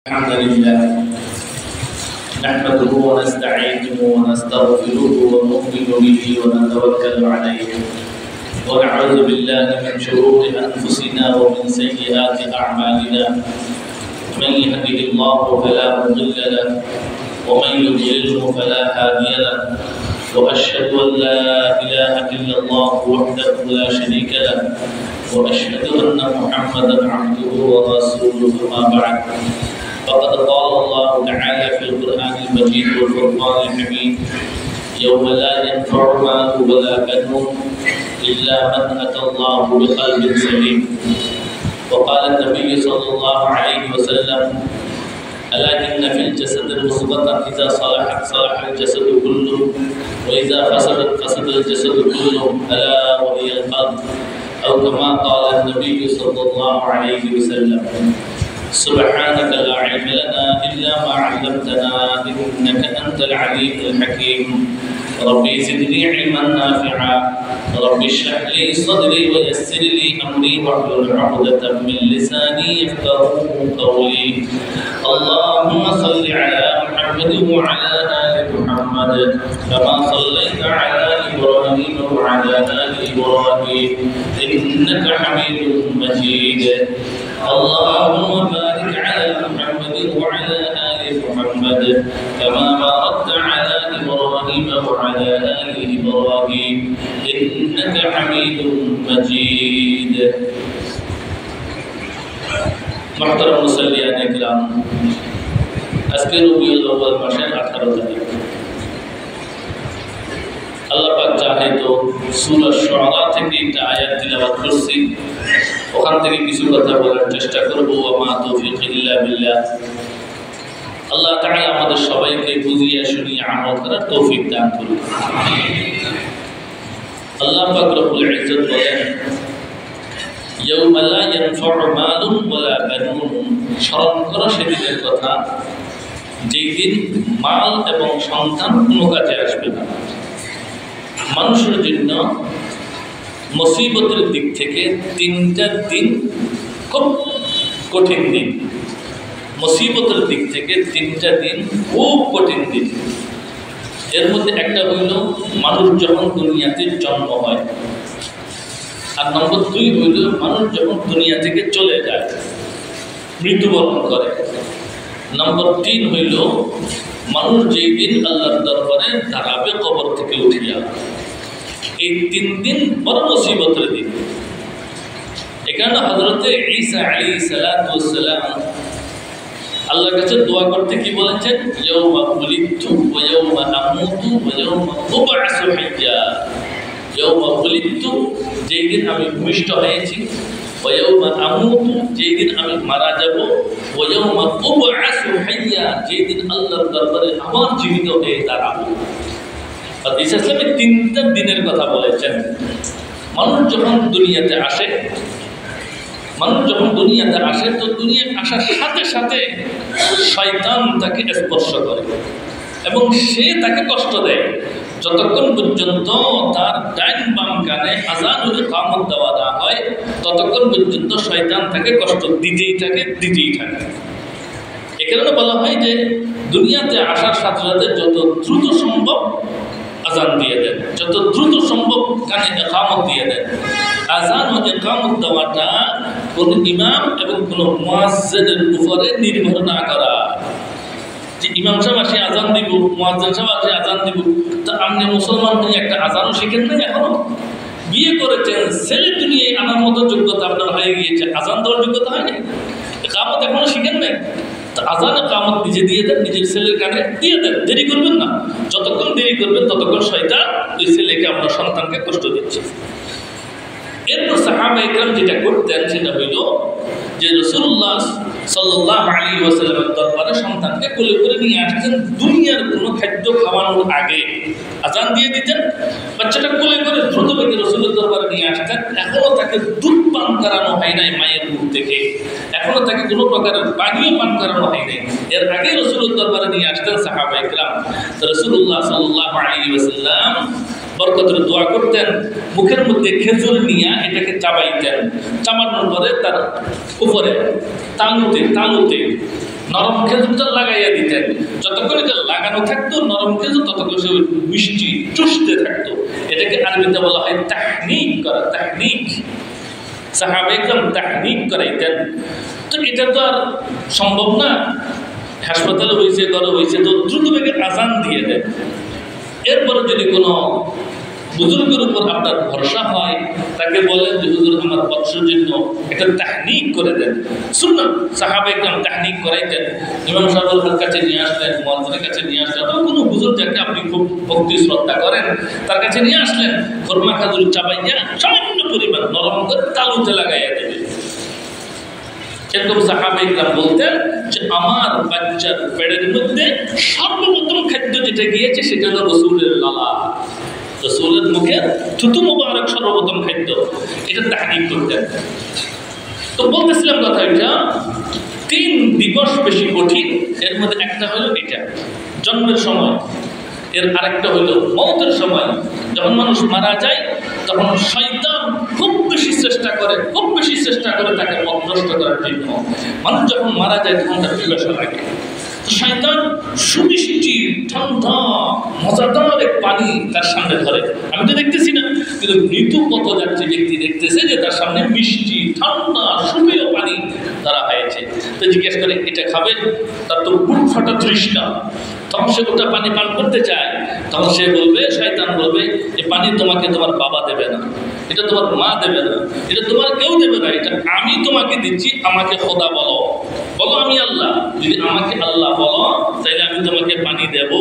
الحمد لله نحمده ونستعينه ونستغفره ونؤمن به ونتوكل عليه ونعوذ بالله من شرور أنفسنا ومن سيئات أعمالنا من يهده الله فلا مضل له ومن يضلله فلا هادي له وأشهد أن لا إله إلا الله وحده لا شريك له وأشهد أن محمدا عبده ورسوله أما بعد فقد قال الله تعالى في القرآن المجيد والفرقان الحميد يوم لا ينفع مال ولا بنون إلا من أتى الله بقلب سليم وقال النبي صلى الله عليه وسلم ألا إن في الجسد مضغة إذا صلحت صلح الجسد كله وإذا فسدت فسد الجسد كله ألا وهي القلب أو كما قال النبي صلى الله عليه وسلم سبحانك لا علم لنا إلا ما علمتنا إنك أنت العليم الحكيم ربي زدني علما نافعا ربي اشرح لي صدري ويسر لي أمري واحلل عقدة من لساني يفقهوا قولي اللهم صل على محمد وعلى آل محمد كما صليت على إبراهيم وعلى آل إبراهيم إنك حميد مجيد اللهم بارك على محمد وعلى آل محمد كما باركت على إبراهيم وعلى آل إبراهيم إنك حميد مجيد محترم মুসল্লিয়ান ইকরাম আজকে রবিউল আউয়াল মাসের 18 তারিখ আল্লাহ পাক চাহে তো সূরা শুআরা থেকে একটা আয়াত তিলাওয়াত করছি ওখান থেকে কিছু কথা বলার চেষ্টা করব ওয়া মা তৌফিক ইল্লা বিল্লাহ আল্লাহ তাআলা আমাদের সবাইকে বুঝিয়ে শুনিয়ে আমল করার তৌফিক দান করুন আল্লাহ পাক রব্বুল ইজ্জত বলেন ইয়াউমা লা ইয়ানফাউ মালুন ওয়ালা বানুন স্মরণ করো সেদিনের কথা যেই দিন মাল এবং সন্তান কোনো কাজে আসবে না মানুষের জন্য মুসিবতের দিক থেকে তিনটা দিন খুব কঠিন দিন মুসিবতের দিক থেকে তিনটা দিন খুব কঠিন দিন এর মধ্যে একটা হইল মানুষ যখন দুনিয়াতে জন্ম হয় আর নম্বর 2 হইল মানুষ যখন দুনিয়া থেকে চলে যায় মৃত্যুবরণ করে নম্বর 3 হইল মানুষ যেই দিন আল্লাহর দরবারে দাঁড়াবে কবর থেকে উঠিয়া এই 3 দিন বড় মুসিবতের দিন এখানে হযরতে ঈসা আলাইহিস সালাতু ওয়াস সালাম আল্লাহর কাছে দোয়া করতে কি বলেছেন ইয়াউমা উলিদতু ওয়া ইয়াউমা আমুতু ওয়া ইয়াউমা উবআসু হাইয়া ইয়াউমা উলিদতু যেই দিন আমি ভূমিষ্ঠ হয়েছি ওয়া ইয়াউমা আমুতু যেই দিন আমি মারা যাব ওয়া ইয়াউমা উবআসু হাইয়া যেই দিন আল্লাহর দরবারে আবার জীবিত হয়ে দাঁড়াবো আর ঈসা ইসলামের তিনটা দিনের কথা বলেছেন মানুষ যখন দুনিয়াতে আসে তো দুনিয়ায় আসার সাথে সাথে শয়তান তাকে স্পর্শ করে এবং সে তাকে কষ্ট দেয় যতক্ষণ পর্যন্ত তার ডাইন বাম কানে আযান ও ইকামত দেওয়া না হয় ততক্ষণ পর্যন্ত শয়তান তাকে কষ্ট দিতেই থাকে এ কারণে বলা হয় যে দুনিয়াতে আসার সাথে সাথে যত দ্রুত সম্ভব আযান দিয়ে দেন যত দ্রুত সম্ভব কানে ইকামত দিয়ে দেন আযান ও ইকামত দেওয়াটা কোন ইমাম এবং কোন মুয়াজ্জিনের উপরে নির্ভর না করা যে ইমাম সাহেব আসে আযান দিব মুয়াজ্জিন সাহেব আসে আযান দিব তা আপনি মুসলমান হয়ে একটা আযানও শিখেন না এখনো বিয়ে করেছেন ছেলে দুনিয়ায় আনার মতো যোগ্যতা আপনার হয়ে গিয়েছে আযান দেওয়ার যোগ্যতা হয়নি ইকামত এখনো শিখেন না তো আযান ইকামত নিজে দিয়ে দেন নিজের ছেলের কানে দিয়ে দেন দেরি করবেন না যতক্ষণ দেরি করবেন ততক্ষণ শয়তান ওই ছেলেকে আপনার সন্তানকে কষ্ট দিচ্ছে এরপর সাহাবায়ে কেরাম যেটা করতেন সেটা হইল যে রাসূলুল্লাহ সাল্লাল্লাহু আলাইহি ওয়াসাল্লামের দরবারে সন্তানকে কোলে করে নিয়ে আসতেন দুনিয়ার কোনো খাদ্য খাওয়ানোর আগে আযান দিয়ে দিতেন বাচ্চাটা কোলে করে দ্রুত বেগে রাসূলের দরবারে নিয়ে আসতেন এখনো তাকে দুধ পান করানো হয় নাই মায়ের মুখ থেকে এখনো তাকে কোনো প্রকারের পানীয় পান করানো হয় নাই এর আগে রাসূলের দরবারে নিয়ে আসতেন সাহাবায়ে কেরাম তো রাসূলুল্লাহ সাল্লাল্লাহু আলাইহি ওয়াসাল্লাম বরকতের দোয়া করতেন মুখের মধ্যে খেজুর নিয়ে এটাকে চাবাইতেন চাবানোর পরে তার উপরে তালুতে নরম খেজুরটা লাগাইয়া দিতেন, যতক্ষণ এটা লাগানো থাকতো নরম খেজুর ততক্ষণ সে মিষ্টি চুষতে থাকতো। এটাকে আরবিতে বলা হয় তাহনিক করা, তাহনিক। সাহাবায়ে কেরাম তাহনিক করাইতেন। তো এটা তো আর সম্ভব না, হাসপাতালে হয়েছে, ঘরে হয়েছে, তো দ্রুত বেগে আজান দিয়ে দেন। এরপরে যদি কোনো বুজুর্গের উপর আপনার ভরসা হয়, তাকে বলেন যে হুজুর আমার বৎসর জন্য একটা তাহনিক করে দেন। সুন্নাত সাহাবায়ে কেরাম তাহনিক করাইতেন। ইমাম সাহেবের কাছে নিয়ে আসলেন, মুয়াজ্জিনের কাছে নিয়ে আসলেন, অথবা কোনো বুজুর্গ যাকে আপনি খুব ভক্তি শ্রদ্ধা করেন তার কাছে নিয়ে আসলেন, খরমা খাজুর চাবাইয়া সামান্য পরিমাণ নরম করে তালুতে লাগাইয়া দেবে। এরকম সাহাবায়ে কেরাম বলতেন যে আমার বাচ্চার পেটের মধ্যে সর্বপ্রথম খাদ্য যেটা গিয়েছে সেটা হলো রাসূলের লালা, রাসূলের মুখের থুতু মুবারক সর্বপ্রথম খাদ্য। এটা তাহনিক করতেন। তো বলতেছিলাম কথা, এটা 3 দিবস বেশি কঠিন। এর মধ্যে একটা হলো এটা জন্মের সময়, এর আরেকটা হলো মওতের সময়। যখন মানুষ মারা যায় তখন শয়তান খুব বেশি চেষ্টা করে তাকে পথভ্রষ্ট করার জন্য। মানুষ যখন মারা যায় তখন তার পিপাসা লাগে, তো শয়তান সুমিষ্টি ঠান্ডা মজাদার এক পানি তার সামনে ধরে। আমি তো দেখতেছি না, কিন্তু মৃত্যু পথ যাচ্ছে ব্যক্তি দেখতেছে যে তার সামনে মিষ্টি ঠান্ডা সুপেয় পানি ধরা হয়েছে। তো জিজ্ঞেস করে এটা খাবে, তার তো বুক ফাটা তৃষ্ণা। তখন সে ওটা পানি পান করতে চায়, তখন সে বলবে, শয়তান বলবে, এই পানি তোমাকে তোমার বাবা দেবে না, এটা তোমার মা দেবে না, এটা তোমার কেউ দেবে না, এটা আমি তোমাকে দিচ্ছি, আমাকে খোদা বলো, বলো আমি আল্লাহ। যদি আমাকে আল্লাহ বলো তাইলে আমি তোমাকে পানি দেব।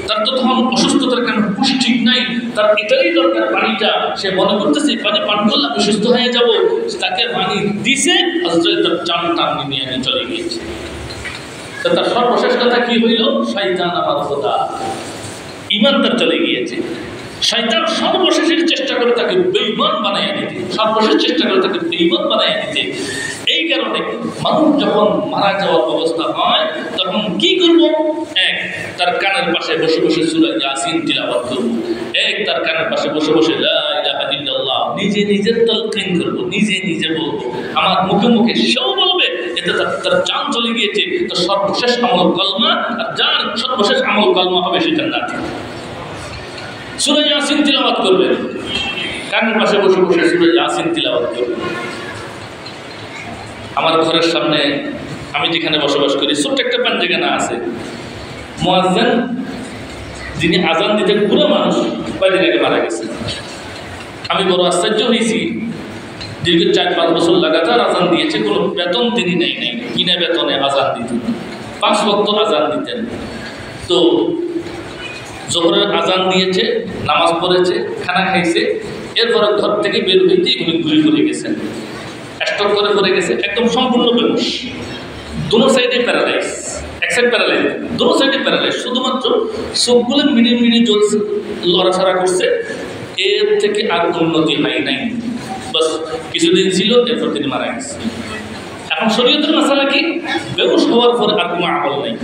তার তো তখন অসুস্থতার কারণ পুষ্টি নাই, তার এটাই দরকার পানিটা। সে মনে করতেছে পানি পান করলে আমি সুস্থ হয়ে যাব। তাকে পানি দিছে, আজরাইল তার জানটা নিয়ে চলে গিয়েছে। তার সর্বশেষ কথা কি হইল? শয়তান আমার খোদা, ঈমান তার চলে গিয়েছে। শয়তান সর্বশেষের চেষ্টা করে তাকে বেঈমান বানাইয়া দিতে, সর্বশেষ চেষ্টা করে তাকে বেঈমান বানাইয়া দিতে। এই কারণে মানুষ যখন মারা যাওয়ার অবস্থা হয় তখন কি করব? এক, তার কানের পাশে বসে বসে সূরা ইয়াসিন তিলাওয়াত করব। এক, তার কানের পাশে বসে বসে লা ইলাহা ইল্লাল্লাহ নিজে নিজের তালকিন করব, নিজে নিজে বলবো, আমার মুখে মুখে সেও বলবে। এতে তার জান চলে গিয়েছে। তো সর্বশেষ আমল কলমা, আর যার সর্বশেষ আমল কলমা হবে সে জান্নাতি। সূরা ইয়াসিন তিলাওয়াত করবেন, কানের পাশে বসে বসে সূরা ইয়াসিন তিলাওয়াত করবেন। আমার ঘরের সামনে আমি যেখানে বসবাস করি ছোট্ট একটা পাঞ্জাখানা আছে। মুয়াজ্জিন যিনি আজান দিতেন পুরো মানুষ কয়েকদিন আগে মারা গেছে। আমি বড় আশ্চর্য হয়েছি, দীর্ঘ 4-5 বছর লাগাতার আজান দিয়েছে, কোনো বেতন তিনি নেই নাই, কিনা বেতনে আজান দিতেন, 5 ওয়াক্ত আজান দিতেন। তো জোহরের আজান দিয়েছে, নামাজ পড়েছে, খানা খাইছে, এরপরে ঘর থেকে বের হইতে ঘুরে ঘুরে গেছেন, স্ট্রোক করে পড়ে গেছে, একদম সম্পূর্ণ বেহুশ, দুনো সাইডে প্যারালাইজ, এক সাইড প্যারালাইজ, দুনো সাইডে প্যারালাইজ, শুধুমাত্র চোখগুলো মিডিয়ে মিডিয়ে জ্বলছে, লড়াছাড়া করছে, এর থেকে আর উন্নতি হয় নাই। বাস কিছুদিন ছিল, এরপর তিনি মারা গেছে। এখন শরীয়তের মাসালা কি? বেহুশ হওয়ার পরে আর কোনো আমল নাই,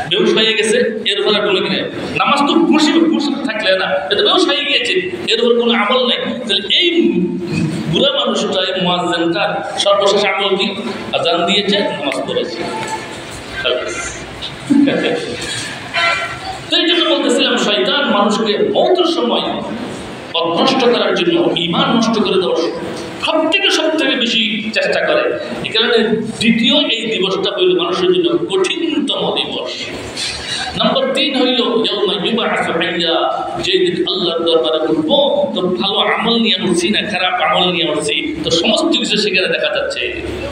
বেহুশ হয়ে গেছে, এর উপর কোনো কি নেই, নামাজ তো বসে থাকলে না, এটা বেহুশ হয়ে গিয়েছে, এর উপর কোনো আমল নাই। তাহলে এই বুড়া মানুষটা, এই মুয়াজ্জিনটা সর্বশেষ আমল কি? আজান দিয়েছে, নামাজ পড়েছে। তো এই জন্য বলতেছিলাম, শয়তান মানুষকে মওতের সময় পথভ্রষ্ট করার জন্য, ঈমান নষ্ট করে দেওয়ার সব থেকে বেশি চেষ্টা করে। এই কারণে দ্বিতীয় এই দিবসটা হইল মানুষের জন্য কঠিনতম দিবস। নম্বর 3 হইল ইয়াউমা ইউবআসু হাইয়া, যেদিন আল্লাহর দরবারে উঠব, তো ভালো আমল নিয়ে উঠছি না খারাপ আমল নিয়ে উঠছি, তো সমস্ত কিছু সেখানে দেখা যাচ্ছে,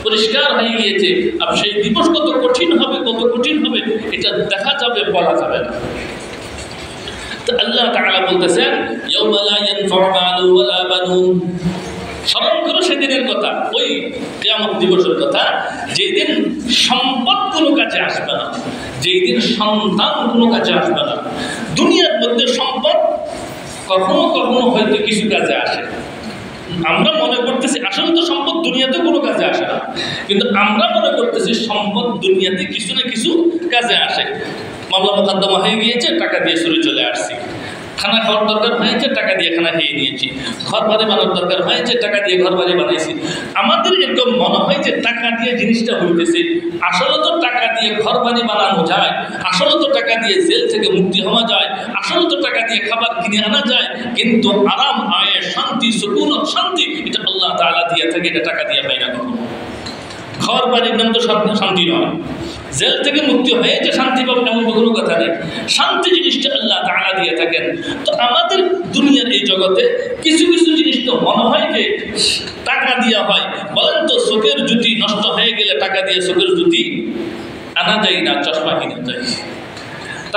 পরিষ্কার হয়ে গিয়েছে। আর সেই দিবস কত কঠিন হবে এটা দেখা যাবে, বলা যাবে না। তো আল্লাহ তাআলা বলতেছেন, ইয়াউমা লা ইয়ানফাউ মালু ওয়ালা বানুন, স্মরণ করো সেদিনের কথা, ওই কিয়ামত দিবসের কথা, যেদিন সম্পদ কোনো কাজে আসবে না, যেই দিন সন্তান কোনো কাজে আসবে না। দুনিয়ার মধ্যে সম্পদ কখনো কখনো হয়তো কিছু কাজে আসে, আমরা মনে করতেছি আসলে তো সম্পদ দুনিয়াতে কোনো কাজে আসে না, কিন্তু আমরা মনে করতেছি সম্পদ দুনিয়াতে কিছু না কিছু কাজে আসে। মামলা মোকদ্দমা হয়ে গিয়েছে, টাকা দিয়ে চলে আসছি, খানা খাওয়ার দরকার হয়েছে, টাকা দিয়ে খানা খেয়ে নিয়েছি। ঘর বাড়ি বানানোর দরকার হয়েছে, টাকা দিয়ে ঘর বাড়ি বানাইছি। আমাদের এরকম মনে হয় যে টাকা দিয়ে জিনিসটা হইতেছে। আসলে তো টাকা দিয়ে ঘর বাড়ি বানানো যায়, আসলে তো টাকা দিয়ে জেল থেকে মুক্তি হওয়া যায়, আসলে তো টাকা দিয়ে খাবার কিনে আনা যায়। কিন্তু আরাম, আয়ে, শান্তি, সুকুন, শান্তি এটা আল্লাহ তাআলা দিয়ে থাকে, এটা টাকা দিয়ে পাই না। ঘর বাড়ির নাম তো শান্তি নয়। জেল থেকে মুক্তি হয়ে যে শান্তি পাবে এমন কোনো কথা নেই। শান্তি জিনিসটা আল্লাহ তাআলা দিয়ে থাকেন। তো আমাদের দুনিয়ার এই জগতে কিছু কিছু জিনিস তো মনে হয় যে টাকা দিয়া হয়। বলেন তো, চোখের জুতি নষ্ট হয়ে গেলে টাকা দিয়ে চোখের জুতি আনা যায় না, চশমা কিনা যায়।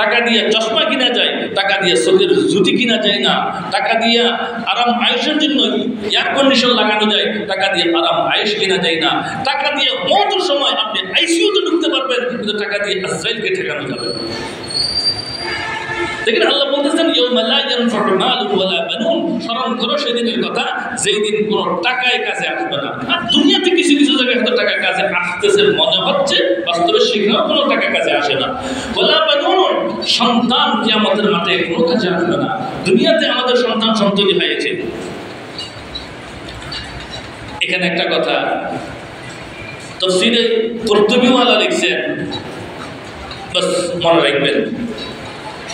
টাকা দিয়ে চশমা কিনা যায়, টাকা দিয়ে চোখের জুতি কিনা যায় না। টাকা দিয়ে আরাম আয়েশের জন্য এয়ার কন্ডিশন লাগানো যায়, টাকা দিয়ে আরাম আয়েশ কিনা যায় না। টাকা দিয়ে মৌতের সময় আপনি আইসিইউতে ঢুকতে পারবেন, কিন্তু টাকা দিয়ে আজরাইলকে ঠেকানো যাবে। দেখেন আল্লাহ বলতেছেন, ইয়াউমা লা ইয়ানফাউ মালুন ওয়ালা বানুন, স্মরণ করো সেদিনের কথা যেই দিন কোনো টাকায় কাজে আসবে না। আর দুনিয়াতে কিছু কিছু জায়গায় হয়তো টাকা কাজে আসতেছে মনে হচ্ছে, বাস্তবে সেখানেও কোনো টাকা কাজে আসে না। ওয়ালা বানুন, সন্তান কিয়ামতের মাঠে কোনো কাজে আসবে না। দুনিয়াতে আমাদের সন্তান সন্ততি হয়েছে। এখানে একটা কথা তাফসীরে কুরতুবীওয়ালা লিখছেন, বাস মনে রাখবেন,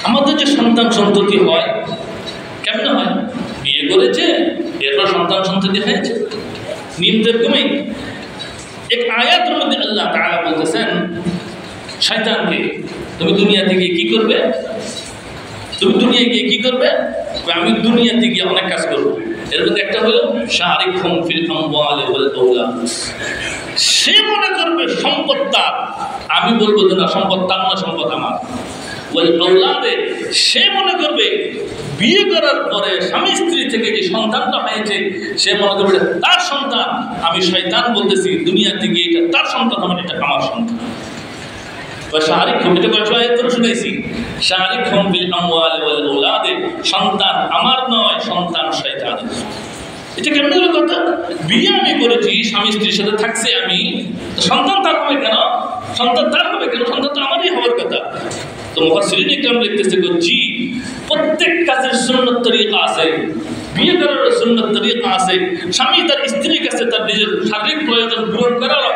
আমাদের যে সন্তান সন্ততি হয় কেমন হয়? বিয়ে করেছে, এরপর সন্তান সন্ততি হয়েছে, নিয়মদের কমেই। এক আয়াতের মধ্যে আল্লাহ তাআলা বলতেছেন শয়তানকে, তুমি দুনিয়াতে গিয়ে কি করবে? তুমি দুনিয়ায় গিয়ে কি করবে? আমি দুনিয়াতে গিয়ে অনেক কাজ করবো। এর মধ্যে একটা হলো শারিকুম ফিল আমওয়ালি ওয়াল আওলাদ। সে মনে করবে সম্পদ তার, আমি বলবো যে না, সম্পদ তার না, সম্পদ আমার। ওই আওলাদে সে মনে করবে বিয়ে করার পরে স্বামী স্ত্রী থেকে যে সন্তানটা হয়েছে সে মনে করবে তার সন্তান। আমি শয়তান বলতেছি দুনিয়াতে গিয়ে এটা তার সন্তান হবে, এটা আমার সন্তান। সন্তান আমার নয়, সন্তান শয়তানের। এটা কেমন হলো কথা? বিয়ে আমি করেছি, স্বামী স্ত্রীর সাথে থাকছে আমি, সন্তান তার হবে কেন? সন্তান তার হবে কেন? সন্তান তো আমারই হওয়ার কথা। তো মুফাসসিরিন ইকরাম লিখতেছে, জি, প্রত্যেক কাজের সুন্নত তরিকা আছে, বিয়ে করার সুন্নত তরিকা আছে, স্বামী তার স্ত্রীর কাছে তার নিজের শারীরিক প্রয়োজন পূরণ করার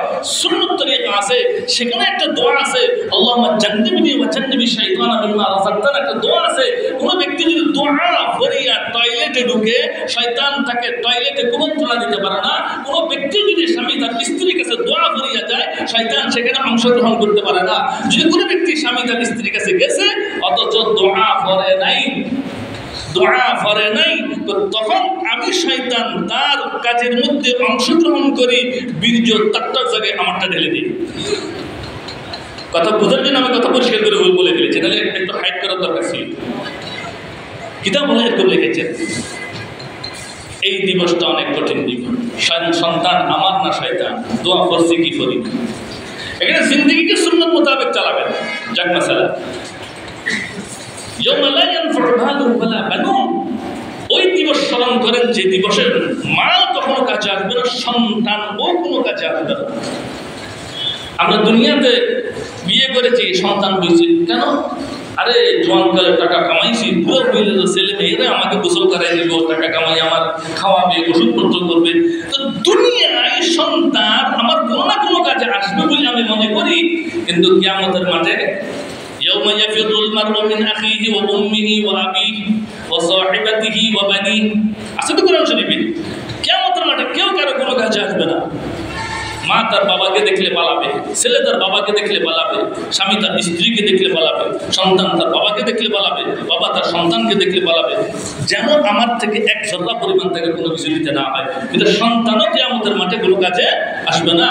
সুন্নত তরিকা আছে। সেখানে একটা দোয়া আছে, আল্লাহুম্মা জান্নিবনি ওয়া জান্নিবি শাইতানা মিম্মা রাযাকতানা, একটা দোয়া আছে। কোনো ব্যক্তি যদি দোয়া করিয়া টয়লেটে ঢুকে, শয়তান তাকে টয়লেটে কুমন্ত্রণা দিতে পারে না। কোনো ব্যক্তি যদি স্বামী তার স্ত্রীর কাছে দোয়া করিয়া যায়, শয়তান সেখানে অংশগ্রহণ করতে পারে না। যদি কোনো ব্যক্তি স্বামী তার স্ত্রীর কাছে গেছে অথচ দোয়া করে নাই, তো তখন আমি শয়তান তার কাজের মধ্যে অংশগ্রহণ করি, বীর্য তার জায়গায় আমারটা ঢেলে দিই। কথা বোঝার জন্য আমি কথা পরিষ্কার করে বলে ফেলেছি, তাহলে একটু হাইড করার দরকার ছিল। কিতাব বলে একটু লিখেছেন, এই দিবসটা অনেক কঠিন দিবস। সন্তান আমার না শয়তান, দোয়া করছি কি করি। এখানে জিন্দেগিকে সুন্নত মোতাবেক চালাবেন। যাক মাসালা, ওই দিবস স্মরণ করেন যে দিবসের মাল কখনো কাজে আসবে না, সন্তান ও কোনো কাজে আসবে না। আমরা দুনিয়াতে বিয়ে করেছি, সন্তান হয়েছে কেন? আরে জোয়ানকালে টাকা কামাইছি, পুরো হইলে তো ছেলে মেয়েরা আমাকে গোসল করাই দিব, টাকা কামাই আমার খাওয়াবে, ওষুধপত্র করবে। তো দুনিয়ায় সন্তান আমার কোনো না কোনো কাজে আসবে বলে আমি মনে করি, কিন্তু কিয়ামতের মাঠে يوم يفر المرء من أخيه وأمه وأبيه وصاحبته وبنيه, আছে তো কোরআন শরীফে। কিয়ামতের মাঠে কেউ কারো কোনো কাজে আসবে না। মা তার বাবাকে দেখলে পালাবে, ছেলে তার বাবাকে দেখলে পালাবে, স্বামী তার স্ত্রীকে দেখলে পালাবে, সন্তান তার বাবাকে দেখলে পালাবে, বাবা তার সন্তানকে দেখলে পালাবে। যেন আমার থেকে এক ঝর্ণা পরিমাণ থেকে কোনো কিছু দিতে না হয়। কিন্তু সন্তানও কিয়ামতের মাঠে কোনো কাজে আসবে না।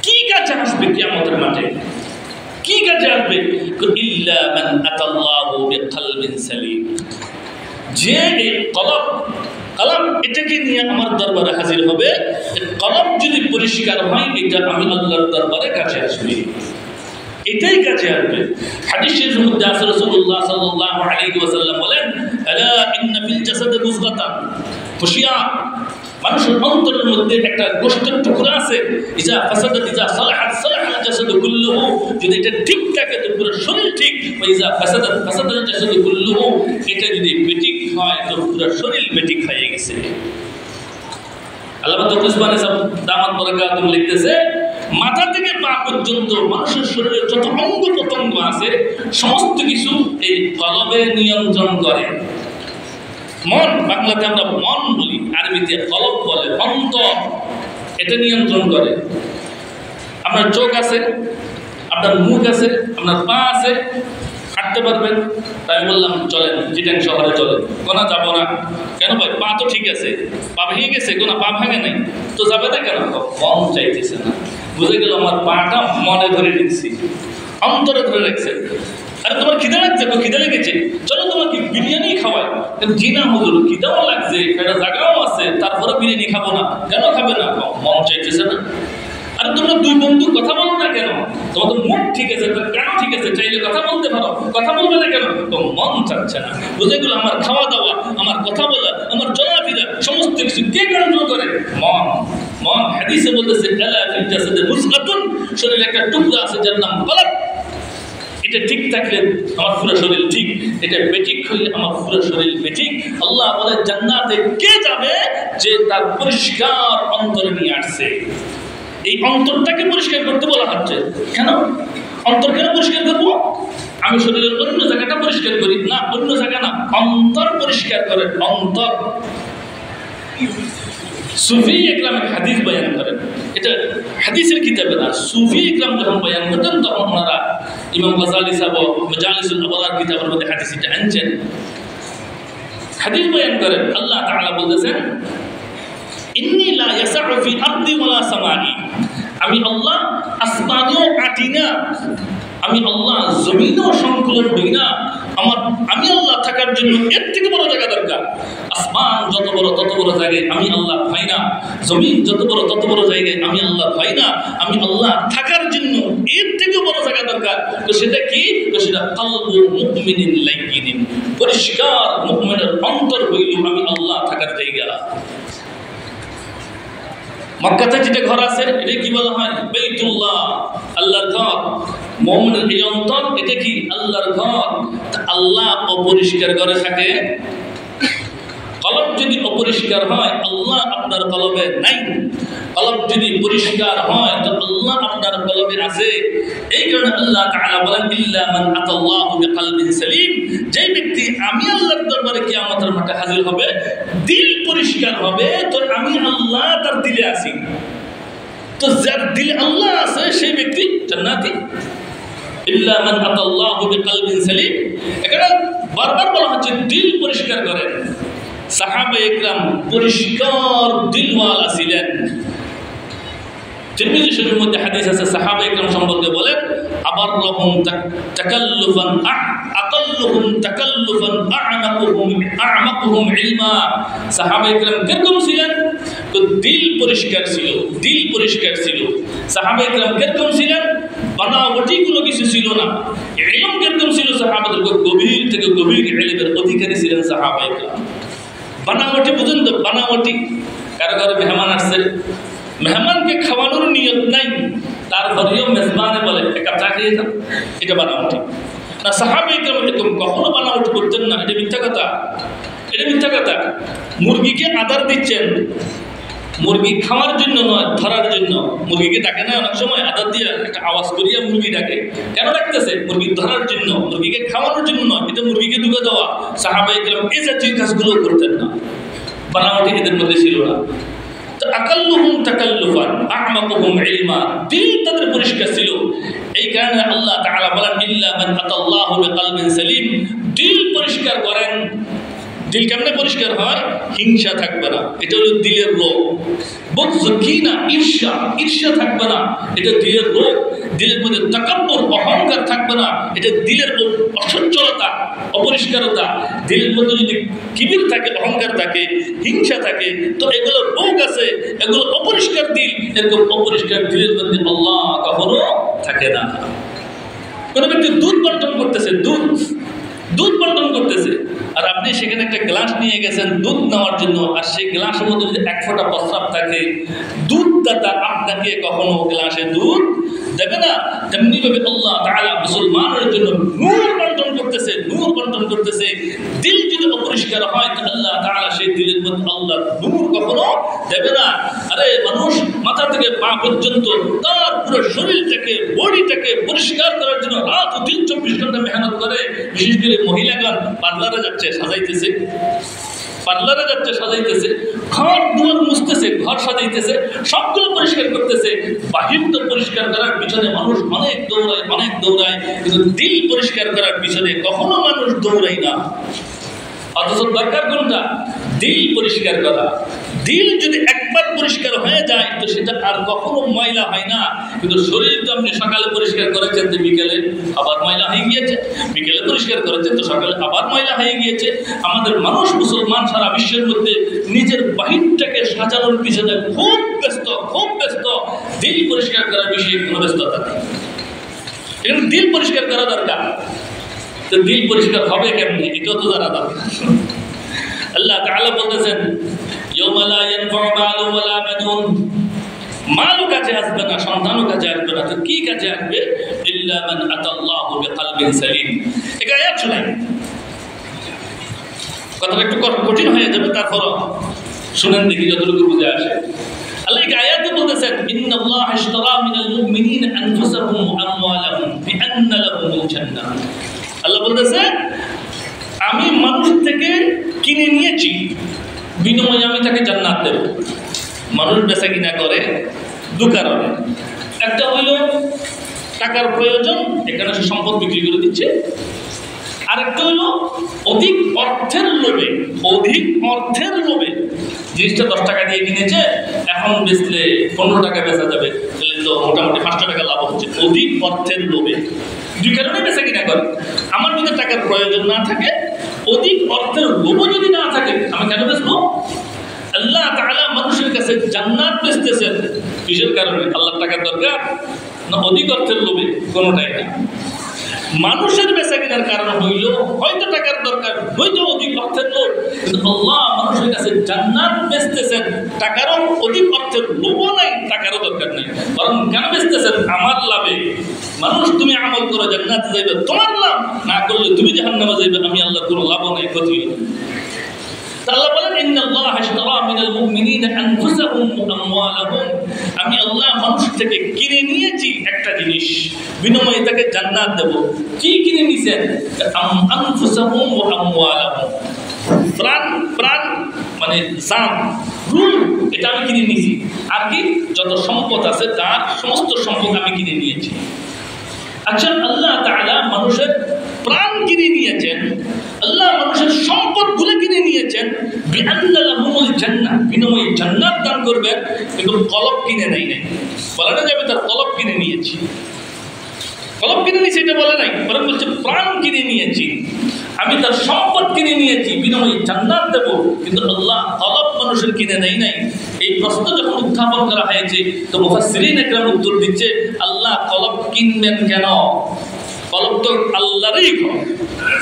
কি কাজে আসবে কিয়ামতের মাঠে? কি কাজে আসবে? ইল্লা মান আতাল্লাহু বিকলবিন সালিম, যে এই কলম এটাকে নিয়ে আমার দরবারে হাজির হবে, কলম যদি পরিষ্কার হয়, এটা আমি আল্লাহর দরবারে কাছে আসবে, এটাই কাজে আসবে। হাদিসের মধ্যে আছে রাসূলুল্লাহ সাল্লাল্লাহু আলাইহি ওয়াসাল্লাম বলেন, আলা ইন্না ফিল জাসাদি মুযগাতান, হুশিয়ার মানুষের অন্তরের মধ্যে একটা গোষ্ঠের টুকরা আছে, ইজা ফাসাদাত ইজা সালাহাত সালাহাল জাসাদু কুল্লুহু, যদি এটা ঠিক থাকে তো পুরো শরীর ঠিক, ইজা ফাসাদাত ফাসাদাল জাসাদু কুল্লুহু, এটা যদি বেঠিক হয় তো পুরো শরীর বেঠিক হয়ে গেছে। আল্লামা তৌফিক উসমানী সাহেব দামাত বরকাতুহ লিখতেছে, মাথা থেকে পা পর্যন্ত মানুষের শরীরের যত অঙ্গ প্রত্যঙ্গ আছে সমস্ত কিছু এই কলবে নিয়ন্ত্রণ করে। মন, বাংলাতে আমরা মন বলি, আরবিতে কলব বলে, অন্তর, এটা নিয়ন্ত্রণ করে। আপনার চোখ আছে, আপনার মুখ আছে, আপনার পা আছে, হাঁটতে পারবেন। তাই বললাম চলেন চিটাং শহরে চলেন, কোনা যাবো না কেন ভাই, পা তো ঠিক আছে, পা ভেঙে গেছে, কোনা পা ভাঙে নাই তো যাবে না কেন, মন চাইতেছে না। বুঝে গেল আমার পাটা মনে ধরে নিচ্ছি, অন্তরে ধরে রাখছে। আরে তোমার খিদে লাগছে, খিদে লেগেছে, চলো তোমাকে বিরিয়ানি খাওয়াই। জি না হুজুর, খিদেও লাগছে, একটা জায়গাও আছে, তারপরে বিরিয়ানি খাবো না কেন, খাবে না, মন চাইতেছে না। আরে তোমরা দুই বন্ধু কথা বলো না কেন, তোমাদের মুখ ঠিক আছে, কেন ঠিক আছে, চাইলে কথা বলতে পারো, কথা বলবে না কেন, তো মন চাচ্ছে না। বুঝে গেল আমার খাওয়া দাওয়া, আমার কথা বলা, আমার চলাফেরা সমস্ত কিছু কে কন্ট্রোল করে, মন। মন হাদিসে বলতেছে আলা ফিল জাসাদি মুসলাতুন, শরীরে একটা টুকরা আছে যার নাম কলব, এটা ঠিক থাকলে আমার পুরো শরীর ঠিক, এটা বেঠিক হইলে আমার পুরো শরীর বেঠিক। আল্লাহ বলে জান্নাতে কে যাবে, যে তার পরিষ্কার অন্তরে নিয়ে আসছে। এই অন্তরটাকে পরিষ্কার করতে বলা হচ্ছে। কেন অন্তর কেন পরিষ্কার করবো? আমি শরীরের অন্য জায়গাটা পরিষ্কার করি না, অন্য জায়গা না, অন্তর পরিষ্কার করে, অন্তর। সুফি ইকরাম হাদিস বয়ান করেন, এটা হাদিসের কিতাবে না, সুফি ইকরাম যখন বয়ান করতেন তখন ওনারা ইমাম গাজালি সাহেব মাজালিসুল আবরার কিতাবের মধ্যে হাদিস এটা আনছেন। হাদিস বয়ান করেন, আল্লাহ তাআলা বলতেছেন ইন্নী লা ইয়াসআউ ফি আরদি ওয়ালা সামাই, আমি আল্লাহ আসমানেও আটি না, আমি আল্লাহ জমিনেও সংকুলন হই না। আমি আল্লাহ থাকার জন্য এর থেকে বড় জায়গা দরকার। আসমান যত বড় তত বড় জায়গায় আমি আল্লাহ পাই না, জমিন যত বড় তত বড় জায়গায় আমি আল্লাহ পাই না। আমি আল্লাহ থাকার জন্য এর থেকে বড় জায়গা দরকার। তো সেটা কি? তো সেটা কলবুল মুমিনিন লাইয়িনিন, পরিষ্কার মুমিনের অন্তর হইল আমি আল্লাহ থাকার জায়গা। মক্কাতে যেটা ঘর আছে এটা কি বলা হয়? বাইতুল্লাহ, আল্লাহর ঘর। মুমিনের এই অন্তর এটা কি? আল্লাহর ঘর। আল্লাহ অপরিষ্কার ঘরে থাকে। কলব যদি অপরিষ্কার হয় আল্লাহ আপনার কলবে নাই, কলব যদি পরিষ্কার হয় তো আল্লাহ আপনার কলবে আছে। এই কারণে আল্লাহ তাআলা বলেন ইল্লা মান আতাল্লাহু বিকলবিন সালিম, যে ব্যক্তি আমি আল্লাহর দরবারে কিয়ামতের মাঠে হাজির হবে, দিল পরিষ্কার হবে, তো আমি আল্লাহ তার দিলে আছি। তো যার দিলে আল্লাহ আছে সেই ব্যক্তি জান্নাতি। ইল্লা মান আতাল্লাহু বিকলবিন সালিম, এখানে বারবার বলা হচ্ছে দিল পরিষ্কার করেন। সাহাবা ইকরাম পরিষ্কার দিলওয়ালা ছিলেন। তিরমিজি শরীফের মধ্যে হাদিস আছে, সাহাবা ইকরাম সম্পর্কে বলেন আবাররুহুম তাকাল্লুফান আকাল্লুহুম তাকাল্লুফান আ'মাকুহুম ইলমা। সাহাবা ইকরাম কিরকম ছিলেন? তো দিল পরিষ্কার ছিল, দিল পরিষ্কার ছিল। সাহাবা ইকরাম কিরকম ছিলেন? বানাওয়াটি কোনো কিছু ছিল না। ইলম কিরকম ছিল? সাহাবাদের গভীর থেকে গভীর ইলমের অধিকারী ছিলেন সাহাবা ইকরাম। বানাওয়াটি বুঝুন তো, বানাওয়াটি কারো কারো মেহমান আসছে, মেহমানকে খাওয়ানোর নিয়ত নাই, তারপরেও মেজবানে বলে এক কাপ চা খেয়ে যান, এটা বানাওয়াটি না। সাহাবা ইকরাম এরকম কখনো বানাওয়াটি করতেন না, এটা মিথ্যা কথা, এটা মিথ্যা কথা। মুরগিকে আদার দিচ্ছেন, মুরগি খাওয়ার জন্য নয়, ধরার জন্য। মুরগিকে ডাকে না অনেক সময় আদার দিয়ে একটা আওয়াজ করিয়া মুরগি ডাকে, কেন ডাকতেছে? মুরগি ধরার জন্য, মুরগিকে খাওয়ানোর জন্য নয়, এটা মুরগিকে ঢুকে দেওয়া। সাহাবা ইকরাম এই জাতীয় কাজগুলো করতেন না, বানাওয়াটি এদের মধ্যে ছিল না। তো আকাল্লুহুম তাকাল্লুফান আ'মাকুহুম ইলমা, দিল তাদের পরিষ্কার ছিল। এই কারণে আল্লাহ তাআলা বলেন ইল্লা মান আতাল্লাহু বিকলবিন সালিম, দিল পরিষ্কার করেন। দিল কেমনে পরিষ্কার হয়? হিংসা থাকবে না, এটা হলো দিলের রোগ। বুগজ কিনা, ঈর্ষা, ঈর্ষা থাকবে না, এটা দিলের রোগ। দিলের মধ্যে তাকাব্বুর, অহংকার থাকবে না, এটা দিলের অসচ্ছলতা, অপরিষ্কারতা। দিলের মধ্যে যদি কিবির থাকে, অহংকার থাকে, হিংসা থাকে, তো এগুলো রোগ আছে, এগুলো অপরিষ্কার দিল। এরকম অপরিষ্কার দিলের মধ্যে আল্লাহ কখনো থাকে না। কোন ব্যক্তি দুধ বন্টন করতেছে, দুধ দুধ বন্টন করতেছে, আর আপনি সেখানে একটা গ্লাস নিয়ে গেছেন দুধ নেওয়ার জন্য, আর সেই গ্লাসের মধ্যে যদি এক ফোঁটা প্রস্রাব থাকে, দুধদাতা আপনাকে কখনো গ্লাসে দুধ দেবে না। তেমনিভাবে আল্লাহ তাআলা মুসলমানের জন্য নূর বন্টন করতেছে, নূর বন্টন করতেছে। দিল যদি অপরিষ্কার হয় তো আল্লাহ তাআলা সেই দিলের মধ্যে আল্লাহ নূর কখনো দেবে না। আরে মানুষ মাথা থেকে পা পর্যন্ত তার পুরো শরীরটাকে, বডিটাকে পরিষ্কার করার জন্য রাত ও দিন 24 ঘন্টা মেহনত করে। বিশেষ করে মহিলাগণ পার্লারে যাচ্ছে, সাজাইতেছে, পার্লারে যাচ্ছে, সাজাইতেছে, ঘর দুয়ার মুছতেছে, ঘর সাজাইতেছে, সবগুলো পরিষ্কার করতেছে। বাহিরটা পরিষ্কার করার পিছনে মানুষ অনেক দৌড়ায়, অনেক দৌড়ায়, কিন্তু দিল পরিষ্কার করার পিছনে কখনো মানুষ দৌড়ায় না। অথচ দরকার কোনটা? দিল পরিষ্কার করা। দিল যদি একবার পরিষ্কার হয়ে যায় তো সেটা আর কখনো ময়লা হয় না। কিন্তু শরীর তো আপনি সকালে পরিষ্কার করেছেন তো বিকেলে আবার ময়লা হয়ে গিয়েছে, বিকেলে পরিষ্কার করেছেন তো সকালে আবার ময়লা হয়ে গিয়েছে। আমাদের মানুষ মুসলমান সারা বিশ্বের মধ্যে নিজের বাহিরটাকে সাজানোর পিছনে খুব ব্যস্ত, খুব ব্যস্ত। দিল পরিষ্কার করার বিষয়ে কোনো ব্যস্ততা নেই। এখানে দিল পরিষ্কার করা দরকার। তো দিল পরিষ্কার হবে কেমনি এটাও তো জানা দরকার। আল্লাহ তাআলা বলতেছেন ইয়াউমা লা ইয়ানফাউ মালুন ওয়ালা বানুন, মালও কাজে আসবে না, সন্তানও কাজে আসবে না। তো কি কাজে আসবে? ইল্লা মান আতাল্লাহু বিকলবিন সালিম। এটা আয়াত শুনাই, কথাটা একটু কঠিন হয়ে যাবে, তারপরও শুনেন দেখি যতটুকু বুঝে আসে। আল্লাহ এই আয়াতে বলতেছেন ইন্নাল্লাহা ইশতারা মিনাল মুমিনিনা আনফুসাহুম ওয়া আমওয়ালাহুম বিআন্না লাহুমুল জান্নাহ। আল্লাহ বলতেছে আমি মানুষ থেকে কিনে নিয়েছি, বিনিময়ে আমি তাকে জান্নাত দেব। মানুষ বেচা কিনা করে দু কারণে। একটা হইল টাকার প্রয়োজন, এখানে সে সম্পদ বিক্রি করে দিচ্ছে। আরেকটা হইল অধিক অর্থের লোভে, অধিক অর্থের লোভে জিনিসটা 10 টাকা দিয়ে কিনেছে, এখন বেচলে 15 টাকা বেচা যাবে, তাহলে তো মোটামুটি 5 টাকা লাভ হচ্ছে। অধিক অর্থের লোভে দুই কারণে বেচা কিনা করে। আমার যদি টাকার প্রয়োজন না থাকে, অধিক অর্থের লোভও যদি না থাকে, আমি কেন বেচবো? আল্লাহ তাআলা মানুষের কাছে জান্নাত বেচতেছেন কিসের কারণে? আল্লাহর টাকার দরকার না অধিক অর্থের লোভে? কোনোটাই না। মানুষের বেচা কেনার কারণ হইল হয়তো টাকার দরকার, হয়তো অধিক অর্থের লোভ, কিন্তু আল্লাহ মানুষের কাছে জান্নাত বেচতেছেন। টাকারও অধিক অর্থের লোভও নাই, টাকারও দরকার নাই, বরং কেন বেচতেছেন? আমার লাভে। মানুষ তুমি আমল করো জান্নাতে যাইবে, তোমার লাভ, না করলে তুমি জাহান্নামে যাইবে, আমি আল্লাহর কোনো লাভও নাই, ক্ষতি হবে। আল্লাহ বলেন ইন্নাল্লাহা ইশতারা মিনাল মুমিনিনা আনফুসাহুম ওয়া আমওয়ালাহুম, আমি আল্লাহ মানুষ থেকে কিনে নিয়েছি একটা জিনিস, বিনিময়ে তাকে জান্নাত দেব। কি কিনে নিছেন? আনফুসাহুম ওয়া আমওয়ালাহুম, প্রাণ, প্রাণ মানে জান, রূহ, এটা আমি কিনে নিয়েছি। আর কি? যত সম্পদ আছে তার সমস্ত সম্পদ আমি কিনে নিয়েছি। আচ্ছা, আল্লাহ তাআলা মানুষের প্রাণ কিনে নিয়েছেন, আল্লাহ মানুষের সম্পদগুলো কিনে নিয়েছেন, বিআন্না লাহুমুল জান্নাহ, বিনিময়ে জান্নাত দান করবেন। কিন্তু কলব কিনে নেই নাই, বলা না যাবে তার কলব কিনে নিয়েছি। কলব কিনে নিয়েছি এটা বলে নাই, বরং বলছে প্রাণ কিনে নিয়েছি, আমি তার সম্পদ কিনে নিয়েছি, বিনিময়ে জান্নাত দেব। কিন্তু আল্লাহ কলব মানুষের কিনে নেই নাই। এই প্রশ্ন যখন উত্থাপন করা হয়েছে তো মুফাসসিরিন একরাম উত্তর দিচ্ছে আল্লাহ কলব কিনবেন কেন? কলব তো আল্লাহরই ঘর,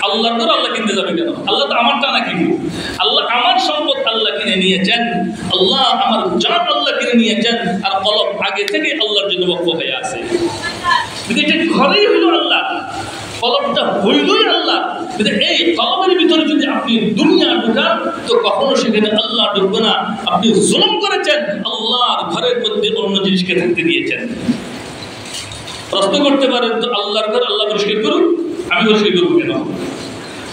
আল্লাহর ঘর আল্লাহ কিনতে যাবে কেন? আল্লাহ তো আমারটা না কিনবো, আল্লাহ আমার সম্পদ আল্লাহ কিনে নিয়েছেন, আল্লাহ আমার জান আল্লাহ কিনে নিয়েছেন, আর কলব আগে থেকে আল্লাহর জন্য ওয়াকফ হয়ে আছে। কিন্তু এটা ঘরেই হইল আল্লাহ, কলবটা হইলই আল্লাহ। কিন্তু এই কলবের ভিতরে যদি আপনি দুনিয়া ঢুকান তো কখনো সেখানে আল্লাহ ঢুকবে না। আপনি জুলুম করেছেন, আল্লাহর ঘরের মধ্যে অন্য জিনিসকে থাকতে দিয়েছেন। প্রশ্ন করতে পারেন তো আল্লাহর ঘর আল্লাহ পরিষ্কার করুন, আমি পরিষ্কার করবো কেন?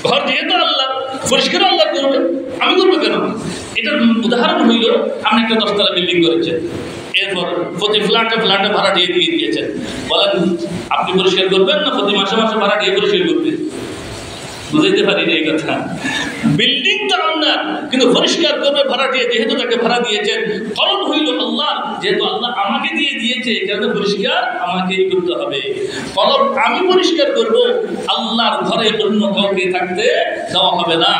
ঘর যেহেতু আল্লাহ, পরিষ্কার আল্লাহ করবে, আমি করবো কেন? এটার উদাহরণ হইল আপনি একটা 10 তলা বিল্ডিং করেছেন, এরপর প্রতি ফ্ল্যাটে ফ্ল্যাটে ভাড়া দিয়ে দিয়েছেন। বলেন আপনি পরিষ্কার করবেন না প্রতি মাসে মাসে ভাড়া দিয়ে পরিষ্কার করবেন? বুঝাইতে পারি না এই কথা। বিল্ডিং তো আপনার, কিন্তু পরিষ্কার করবে ভাড়া দিয়ে, যেহেতু তাকে ভাড়া দিয়েছেন। কলব হইল আল্লাহ, যেহেতু আল্লাহ আমাকে দিয়ে দিয়েছে এখানে পরিষ্কার আমাকেই করতে হবে। কলব আমি পরিষ্কার করব, আল্লাহর ঘরে অন্য কাউকে থাকতে দেওয়া হবে না।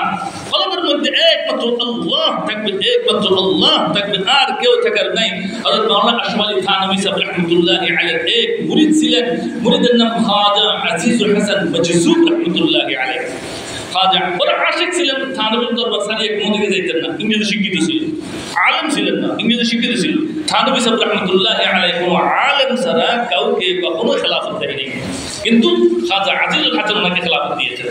কলবের মধ্যে একমাত্র আল্লাহ থাকবে, একমাত্র আল্লাহ থাকবে, আর কেউ থাকার নাই। হযরত মাওলানা আশরাফ আলী থানভী সাহেব রাহমাতুল্লাহি আলাইহি এক মুরিদ ছিলেন, মুরিদের নাম খাজা আজিজুল হাসান মজজুব রাহমাতুল্লাহি আলাইহি। খাজা বড় আশিক ছিলেন, থানবীর দরবার ছাড়িয়ে কোনোদিকে যাইতেন না, ইংরেজি শিক্ষিত ছিল, আলেম ছিলেন না, ইংরেজি শিক্ষিত ছিল। থানবী সাহেব রহমতুল্লাহ আলাইহি কোনো আলেম ছাড়া কাউকে কখনো খেলাফত দেয়নি, কিন্তু খাজা আজিজুল হাসান ওনাকে খেলাফত দিয়েছেন,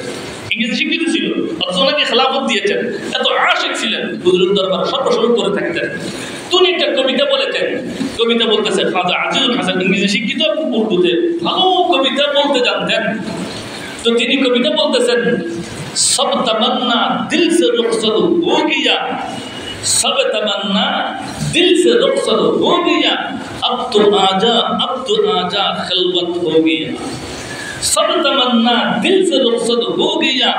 ইংরেজি শিক্ষিত ছিল অথচ ওনাকে খেলাফত দিয়েছেন। এত আশিক ছিলেন, হুজুরের দরবার সর্বসময় করে থাকতেন। তিনি একটা কবিতা বলেছেন, কবিতা বলতেছে খাজা আজিজুল হাসান ইংরেজি শিক্ষিত, উর্দুতে ভালো কবিতা বলতে জানতেন। তো তিনি কবিতা বলতেছেন, সব তমন্না দিল সে রুখসত হো গিয়া, सब तमन्ना दिल से रुखसत हो गया, अब तो आजा खिलवत हो गया। सब तमन्ना दिल से रुखसत हो गया,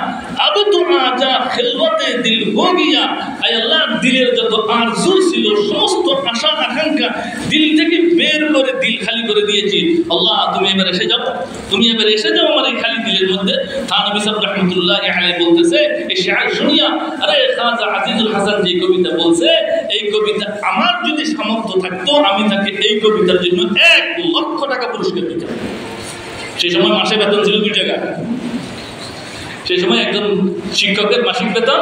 अब तो आजा खिलवते दिल हो गया। আয় আল্লাহ, দিলের যত আরজু ছিল, সমস্ত আশা আকাঙ্ক্ষা দিল থেকে বের করে দিল খালি করে দিয়েছি। আল্লাহ তুমি এবার এসে যাও, তুমি এবার এসে যাও আমার এই খালি দিলের মধ্যে। থানবী সাহেব রহমতুল্লাহ আলাইহি বলতেছে, এই শেয়ার শুনিয়া, আরে খাজা আজিজুল হাসান যে কবিতা বলছে, এই কবিতা আমার যদি সামর্থ্য থাকতো আমি তাকে এই কবিতার জন্য 1 লক্ষ টাকা পুরস্কার দিতাম। সেই সময় মাসে বেতন ছিল 2 টাকা, সেই সময় একজন শিক্ষকের মাসিক বেতন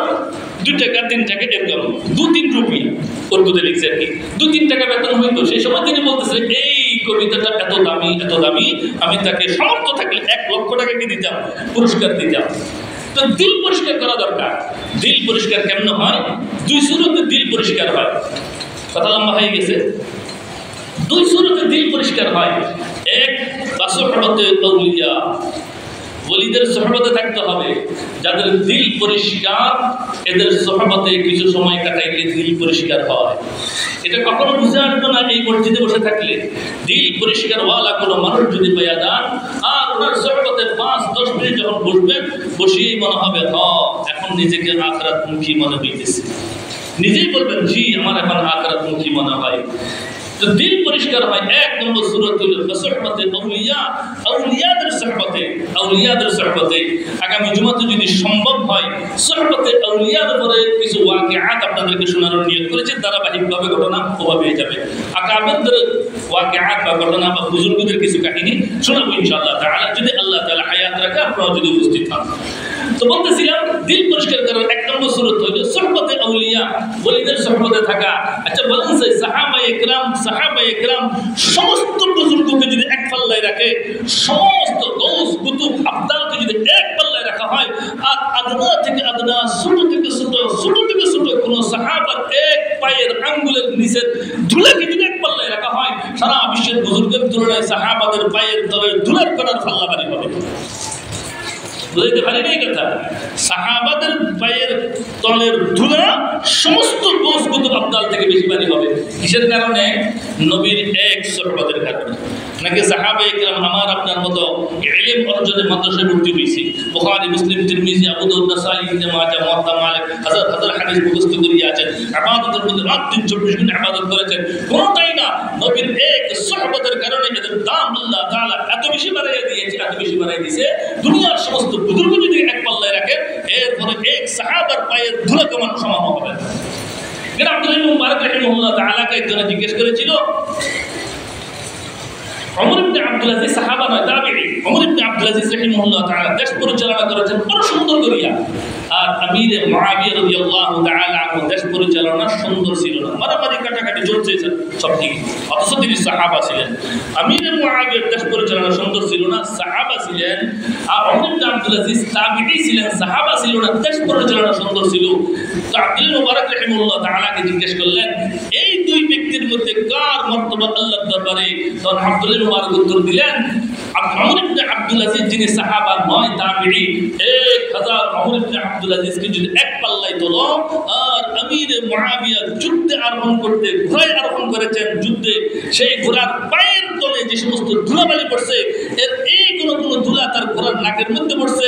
2 টাকা 3 টাকা এরকম 2-3 রুপিয়া উর্দুতে লিখছে আর কি, 2-3 টাকা বেতন হইতো। সেই সময় তিনি বলতেছিলেন এই কবিতাটা এত দামি, এত দামি, আমি তাকে সামর্থ্য থাকলে 1 লক্ষ টাকা কি দিতাম, পুরস্কার দিতাম। তো দিল পরিষ্কার করা দরকার। দিল পরিষ্কার কেমন হয়? 2 সুরতে দিল পরিষ্কার হয়। কথা লম্বা হয়ে গেছে। 2 সুরতে দিল পরিষ্কার হয়। এক, বাসুহবতে আউলিয়া, ওলিদের সোহবতে থাকতে হবে, যাদের দিল পরিষ্কার, এদের সোহবতে কিছু সময় কাটাইলে দিল পরিষ্কার হয়। এটা কখনো বুঝে আসবে না এই মসজিদে বসে থাকলে। দিল পরিষ্কার ওয়ালা কোনো মানুষ যদি পাইয়া যান, আর ওনার সোহবতে 5-10 মিনিট যখন বসবেন, বসিয়েই মনে হবে এখন নিজেকে আখিরাতমুখী মনে হইতেছে, নিজেই বলবেন জি আমার এখন আখিরাতমুখী মনে হয়। তো দিল পরিষ্কার হয়। 1 নম্বর সূরত হলো সোহবতে আউলিয়া, আউলিয়াদের সোহবতে। আগামী জুমাতে যদি সম্ভব হয় সোহবতে আউলিয়ার উপরে কিছু ওয়াকিআত আপনাদেরকে শোনানোর নিয়ত করেছে, ধারাবাহিকভাবে ঘটনা ওভাবে যাবে। আকাবেরদের ওয়াকিআত বা ঘটনা বা বুজুর্গদের কিছু কাহিনী শোনাবো ইনশাআল্লাহ তাআলা, যদি আল্লাহ তাআলা হায়াত রাখে আপনারা যদি উপস্থিত হন। তো বলতেছিলাম দিল পরিষ্কার করার 1 নম্বর সূরত হলো সোহবতে আউলিয়া, ওলিদের সোহবতে থাকা। আচ্ছা বলেন সেই সাহাবায়ে কেরাম সমস্ত বুজুর্গকে যদি এক পাল্লায় রাখে, সমস্ত গৌস কুতুব আবদালকে যদি এক পাল্লায় রাখা হয়, আর আদনা থেকে আদনা, ছোট থেকে ছোট কোন সাহাবার 1 পায়ের আঙ্গুলের নিচের ধুলাকে যদি এক পাল্লায় রাখা হয়, সারা বিশ্বের বুজুর্গের তুলনায় সাহাবাদের পায়ের তলের ধুলার করার পাল্লা ভারী হবে। বুঝতে পারি না এই কথা? সাহাবাদের পায়ের তলের ধুলা সমস্ত গোস কুতুব আবদাল থেকে বেশি ভারী হবে। কিসের কারণে? নবীর 1 সোহবতের কারণে। নাকি সাহাবায়ে কেরাম আমার আপনার মতো ইলম অর্জনের মাদ্রাসায় ভর্তি হয়েছি, বুখারী, মুসলিম, তিরমিজি, আবু দাউদ, নাসাঈ, ইবনে মাজাহ, মুওয়াত্তা মালিক, হাজার হাদিস মুখস্থ করিয়া আছেন, ইবাদতের মধ্যে রাত দিন 24 ঘন্টা ইবাদত করেছেন, কোনটাই না। নবীর 1 সোহবতের কারণে এদের দাম আল্লাহ তাআলা এত বেশি বাড়াইয়া দিয়েছে, দুনিয়ার সমস্ত বুজুর্গ যদি এক পাল্লায় রাখেন, এরপরে 1 সাহাবার পায়ের ধুলা কমানো সমান হবে। আব্দুল্লাহ ইবনে মুবারক রাহিমাহুল্লাহ তাআলাকে একজন জিজ্ঞেস করেছিল, ওমর ইবনে আব্দুল আজিজ সাহাবা নয়, তাবেঈ। ওমর ইবনে আব্দুল আজিজ রাহিমাহুল্লাহ তাআলা দেশ পরিচালনা করেছেন বড় সুন্দর করিয়া, আর আমির মুআবিয়া রাদিয়াল্লাহু তাআলা আনহু দেশ পরিচালনা সুন্দর ছিল না, মারামারি কাটাকাটি চলছে সব ঠিক, অথচ তিনি সাহাবা ছিলেন। আমির মুআবিয়ার দেশ পরিচালনা সুন্দর ছিল না, সাহাবা ছিলেন। আর ওমর ইবনে আব্দুল আজিজ তাবেঈ ছিলেন, সাহাবা ছিল না, দেশ পরিচালনা সুন্দর ছিল। তো আব্দুল্লাহ মুবারক রাহিমাহুল্লাহ তাআলাকে জিজ্ঞেস করলেন, এই 2 ব্যক্তির মধ্যে কার মর্তবা আল্লাহর দরবারে? তখন আব্দুল্লাহ মুবারক উত্তর দিলেন, ওমর ইবনে আব্দুল আজিজ যিনি সাহাবা নয়, তাবেঈ, 1000 ওমর ইবনে আব্দুল আজিজকে যদি এক পাল্লায় তোলো, আর আমির মুআবিয়া যুদ্ধে আরোহণ করতে ঘোড়ায় আরোহণ করেছেন, যুদ্ধে সেই ঘোড়ার পায়ের তলে যে সমস্ত ধুলাবালি পড়ছে, এর এই কোনো ধুলা তার ঘোড়ার নাকের মধ্যে পড়ছে,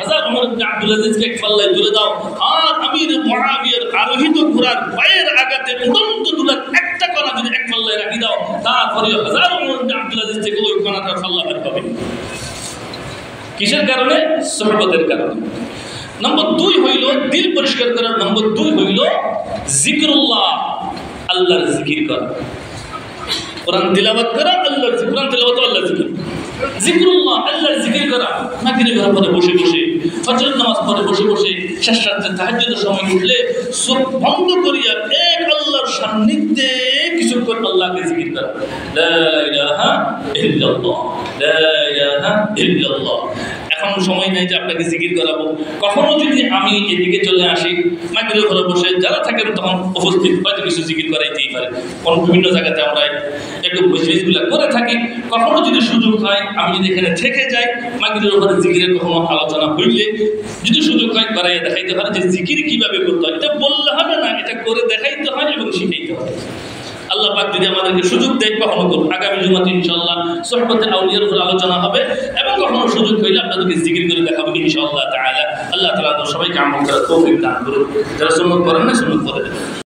1000 ওমর ইবনে আব্দুল আজিজকে এক পাল্লায় তুলে দাও, আর আমির মুআবিয়ার আরোহিত ঘোড়ার পায়ের আঘাতে উড়ন্ত ধুলার একটা কণা যদি এক পাল্লায় রাখি দাও, তারপরে 1000 ওমর ইবনে আব্দুল আজিজ থেকে ওই কণাটার পাল্লা বের হবে। কিসের কারণে? সোহবতের কারণে। নম্বর 2 হইল দিল পরিষ্কার করার। নম্বর 2 হইল জিকরুল্লাহ, আল্লাহর জিকির করা। কোরআন তিলাওয়াত করা আল্লাহর জিকির, কোরআন তিলাওয়াত আল্লাহর জিকির, জিকরুল্লাহ আল্লাহর জিকির করা, মাগরিবের পরে বসে বসে, ফজর নামাজ পড়ে বসে বসে, শেষ রাতে তাহাজ্জুদের সময় উঠলে চোখ বন্ধ করিয়া এক আল্লাহর সান্নিধ্যে কিছুক্ষণ আল্লাহকে জিকির করা, লা ইলাহা ইল্লাল্লাহ, লা ইলাহা ইল্লাল্লাহ। এখন সময় নেই যে আপনাকে জিকির করাবো। কখনো যদি আমি এদিকে চলে আসি, মাগরিবের ঘরে বসে যারা থাকেন তখন উপস্থিত, হয়তো কিছু জিকির করাইতেই পারে, কারণ বিভিন্ন জায়গাতে আমরা একটু মজলিসগুলো করে থাকি। কখনো যদি সুযোগ হয়, আমি যদি এখানে থেকে যাই, মাগরিবের ঘরে জিকিরের কখনো আলোচনা হইলে যদি সুযোগ হয় করাইয়া দেখাইতে পারে যে জিকির কিভাবে করতে হয়। এটা বললে হবে না, এটা করে দেখাইতে হয় এবং শিখাইতে হয়। আল্লাহ পাক যদি আমাদেরকে সুযোগ দেয় কখনো করুন। আগামী জুমাতে ইনশাআল্লাহ সোহবতে আউলিয়ার উপর আলোচনা হবে এবং কখনো সুযোগ হইলে আপনাদেরকে জিকির করে দেখাবো ইনশাআল্লাহ তাআলা। আল্লাহ তাআলা সবাইকে আমল করার তৌফিক দান করুন। যারা সুন্নাত করেন না সুন্নাত করে দেন।